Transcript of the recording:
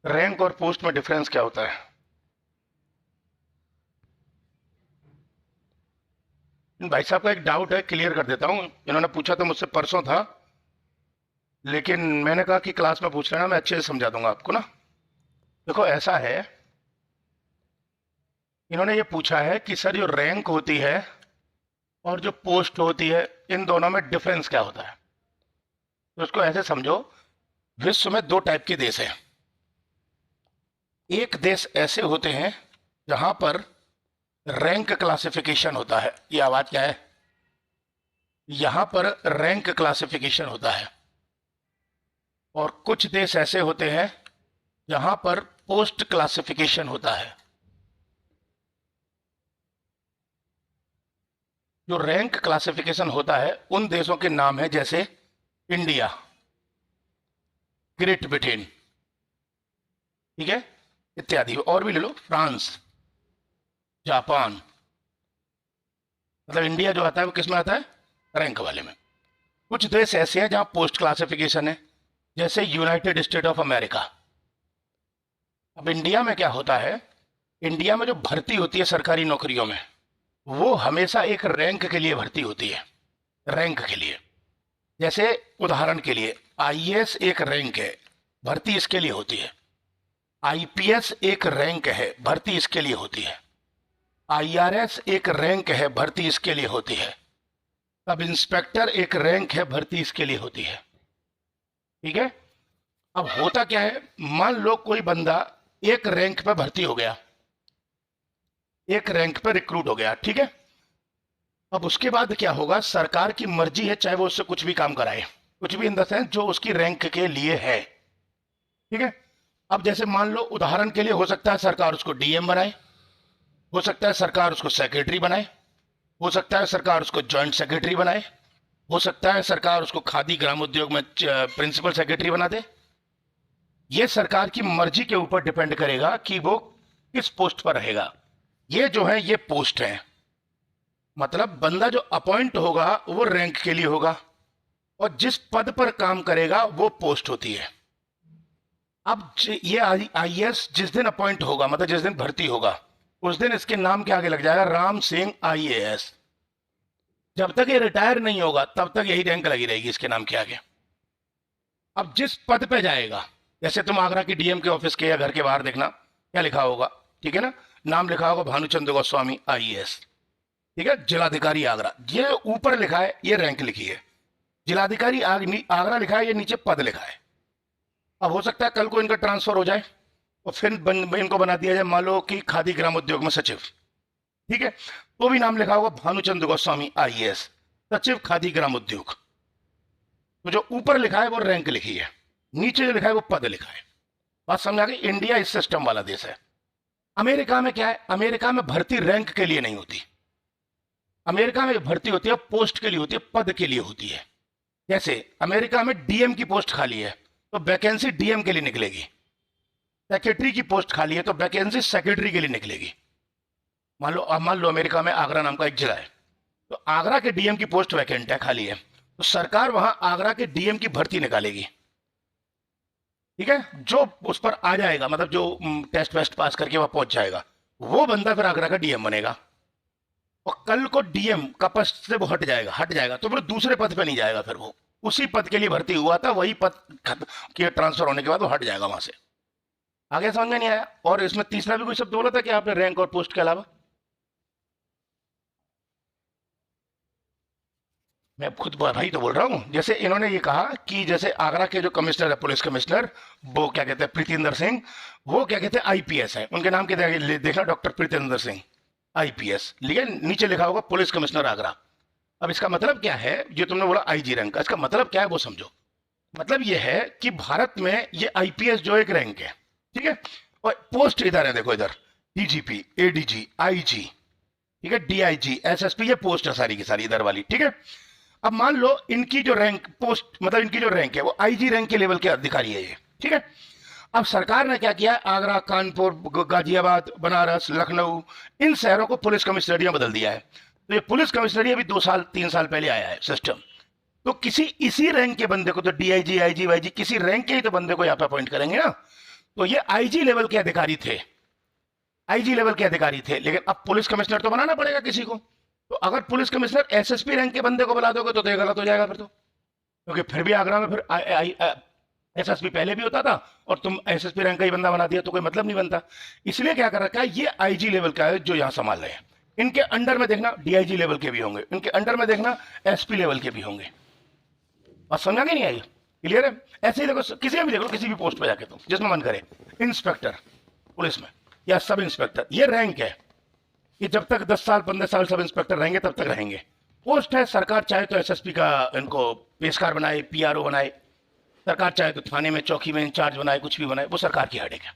Rank और post में difference क्या होता है? भाई साहब का एक डाउट है, क्लियर कर देता हूँ। इन्होंने पूछा तो मुझसे परसों था, लेकिन मैंने कहा कि क्लास में पूछ लेना, मैं अच्छे से समझा दूंगा आपको ना। देखो ऐसा है, इन्होंने ये पूछा है कि सर जो रैंक होती है और जो पोस्ट होती है, इन दोनों में डिफरेंस क्या होता है। तो उसको ऐसे समझो, विश्व में दो टाइप के देश हैं। एक देश ऐसे होते हैं जहां पर रैंक क्लासिफिकेशन होता है। ये आवाज क्या है? यहां पर रैंक क्लासिफिकेशन होता है। और कुछ देश ऐसे होते हैं जहां पर पोस्ट क्लासिफिकेशन होता है। जो रैंक क्लासिफिकेशन होता है उन देशों के नाम है जैसे इंडिया, ग्रेट ब्रिटेन, ठीक है, इत्यादि। और भी ले लो, फ्रांस, जापान। मतलब इंडिया जो आता है वो किस में आता है? रैंक वाले में। कुछ देश ऐसे हैं जहां पोस्ट क्लासिफिकेशन है, जैसे यूनाइटेड स्टेट ऑफ अमेरिका। अब इंडिया में क्या होता है, इंडिया में जो भर्ती होती है सरकारी नौकरियों में, वो हमेशा एक रैंक के लिए भर्ती होती है, रैंक के लिए। जैसे उदाहरण के लिए आईएएस एक रैंक है, भर्ती इसके लिए होती है। आईपीएस एक रैंक है, भर्ती इसके लिए होती है। आईआरएस एक रैंक है, भर्ती इसके लिए होती है। अब इंस्पेक्टर एक रैंक है, भर्ती इसके लिए होती है। ठीक है। अब होता क्या है, मान लो कोई बंदा एक रैंक पर भर्ती हो गया, एक रैंक पर रिक्रूट हो गया, ठीक है। अब उसके बाद क्या होगा, सरकार की मर्जी है, चाहे वो उससे कुछ भी काम कराए, कुछ भी इन द सेंस जो उसकी रैंक के लिए है, ठीक है। अब जैसे मान लो उदाहरण के लिए, हो सकता है सरकार उसको डीएम बनाए, हो सकता है सरकार उसको सेक्रेटरी बनाए, हो सकता है सरकार उसको जॉइंट सेक्रेटरी बनाए, हो सकता है सरकार उसको खादी ग्राम उद्योग में प्रिंसिपल सेक्रेटरी बना दे। ये सरकार की मर्जी के ऊपर डिपेंड करेगा कि वो किस पोस्ट पर रहेगा। ये जो है ये पोस्ट है, मतलब बंदा जो अपॉइंट होगा वो रैंक के लिए होगा, और जिस पद पर काम करेगा वो पोस्ट होती है। अब ये आईएएस जिस दिन अपॉइंट होगा, मतलब जिस दिन भर्ती होगा, उस दिन इसके नाम के आगे लग जाएगा राम सिंह आईएएस। जब तक ये रिटायर नहीं होगा तब तक यही रैंक लगी रहेगी इसके नाम के आगे। अब जिस पद पे जाएगा, जैसे तुम आगरा की डीएम के ऑफिस के या घर के बाहर देखना क्या लिखा होगा, ठीक है ना, नाम लिखा होगा भानुचंद्र गोस्वामी आईएएस, ठीक है, जिलाधिकारी आगरा। ये ऊपर लिखा है, ये रैंक लिखी है। जिलाधिकारी आगरा लिखा है, ये नीचे पद लिखा है। अब हो सकता है कल को इनका ट्रांसफर हो जाए और फिर इनको बना दिया जाए मान लो कि खादी ग्राम उद्योग में सचिव, ठीक है, तो भी नाम लिखा होगा भानुचंद्र गोस्वामी आईएएस, सचिव खादी ग्राम उद्योग। तो जो ऊपर लिखा है वो रैंक लिखी है, नीचे जो लिखा है वो पद लिखा है। बात समझ आ गई? इंडिया इस सिस्टम वाला देश है। अमेरिका में क्या है, अमेरिका में भर्ती रैंक के लिए नहीं होती। अमेरिका में भर्ती होती है पोस्ट के लिए होती है, पद के लिए होती है। जैसे अमेरिका में डीएम की पोस्ट खाली है तो वैकेंसी डीएम के लिए निकलेगी, सेक्रेटरी की पोस्ट खाली है तो वैकेंसी सेक्रेटरी के लिए निकलेगी। मान लो अमेरिका में आगरा नाम का एक जिला है, तो आगरा के डीएम की पोस्ट वैकेंट है, खाली है, तो सरकार वहां आगरा के डीएम की भर्ती निकालेगी, ठीक है। जो उस पर आ जाएगा, मतलब जो टेस्ट वेस्ट पास करके वहां पहुंच जाएगा, वो बंदा फिर आगरा का डीएम बनेगा। और कल को डीएम का पद से वो हट जाएगा तो फिर दूसरे पद पे नहीं जाएगा, फिर वो उसी पद के लिए भर्ती हुआ था, वही पद के ट्रांसफर होने के बाद वो हट जाएगा वहां से। आगे समझ में नहीं आया? और इसमें तीसरा भी कोई शब्द बोला था कि आपने रैंक और पोस्ट के अलावा? मैं खुद भाई तो बोल रहा हूँ। जैसे इन्होंने ये कहा कि जैसे आगरा के जो कमिश्नर है, पुलिस कमिश्नर, वो क्या कहते हैं, प्रीतिंदर सिंह, वो क्या कहते हैं आईपीएस है, उनके नाम के देखना, डॉक्टर प्रीतिंदर सिंह आईपीएस, लेकिन नीचे लिखा होगा पुलिस कमिश्नर आगरा। अब इसका मतलब क्या है, जो तुमने बोला आईजी रैंक का, इसका मतलब क्या है वो समझो। मतलब ये है कि भारत में ये आईपीएस जो एक रैंक है, ठीक है, और पोस्ट इधर है, देखो इधर डीजीपी, एडीजी, आईजी, ठीक है, डीआईजी, एसएसपी, ये पोस्ट है सारी की सारी इधर वाली, ठीक है। अब मान लो इनकी जो रैंक पोस्ट, मतलब इनकी जो रैंक है वो आईजी रैंक के लेवल के अधिकारी है ये, ठीक है। अब सरकार ने क्या किया, आगरा, कानपुर, गाजियाबाद, बनारस, लखनऊ, इन शहरों को पुलिस कमिश्नरियां बदल दिया है। तो ये पुलिस कमिश्नरी अभी 2 साल 3 साल पहले आया है सिस्टम। तो किसी इसी रैंक के बंदे को, तो डीआईजी, आईजी, वाईजी, किसी रैंक के ही तो बंदे को यहाँ पे अपॉइंट करेंगे ना। तो ये आईजी लेवल के अधिकारी थे, आईजी लेवल के अधिकारी थे, लेकिन अब पुलिस कमिश्नर तो बनाना पड़ेगा किसी को। तो अगर पुलिस कमिश्नर एसएसपी रैंक के बंदे को बुला दोगे तो ये गलत हो जाएगा फिर तो, क्योंकि फिर भी आगरा में फिर एसएसपी पहले भी होता था और तुम एसएसपी रैंक का ही बंदा बना दिया तो कोई मतलब नहीं बनता। इसलिए क्या कर रखा है, ये आईजी लेवल का है जो यहाँ संभाल रहे हैं। इनके अंडर में देखना डीआईजी लेवल के भी होंगे, इनके अंडर में देखना एसपी लेवल के भी होंगे। और समझा कि नहीं आई? क्लियर है? ऐसे ही देखो, किसी भी देखो, किसी भी पोस्ट पे जाके तुम जिसमें मन करे, इंस्पेक्टर पुलिस में या सब इंस्पेक्टर, ये रैंक है कि जब तक 10 साल 15 साल सब इंस्पेक्टर रहेंगे तब तक रहेंगे। पोस्ट है, सरकार चाहे तो एसएसपी का इनको पेशकार बनाए, पीआरओ बनाए, सरकार चाहे तो थाने में चौकी में इंचार्ज बनाए, कुछ भी बनाए, वो सरकार की हेडेक है।